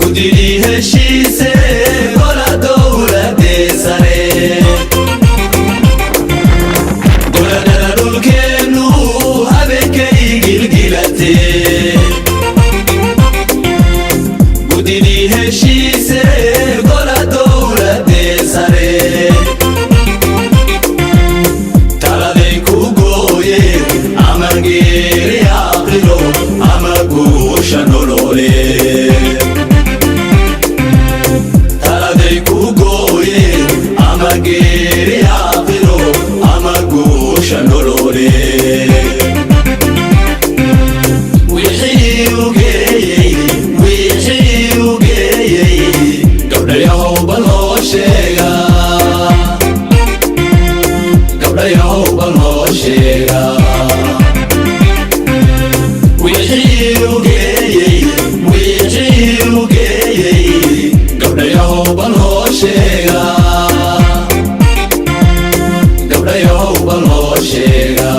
gudidii heshiise gola dowladee sare goladada dhulkeennu habeenkay gilgilatee gudidii heshiise gola dowladee sare taladay ku gooyeen ama geeri aqilo ama guusha nololee taladay ku gooyeen ama geeri aqilo ama guusha nololee wixii u geeyey gabdhayahow bal hoo sheega gabdhayahow bal hoo sheega wixii u geeyey gabdhayahow bal hoo sheega gabdhayahow bal hoo sheega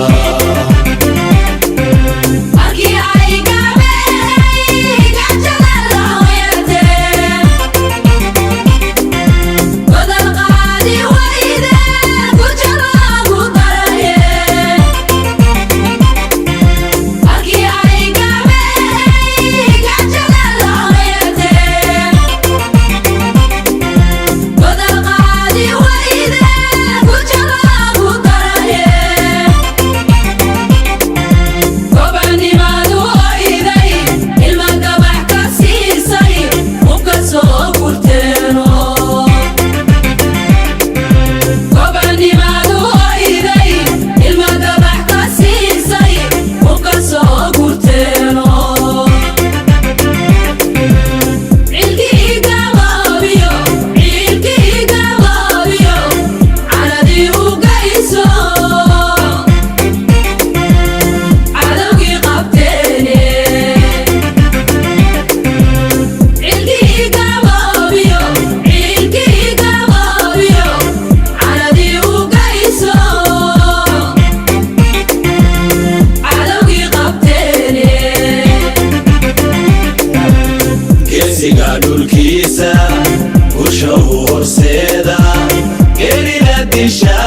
dhulkiisa usha u horseeda geerida disha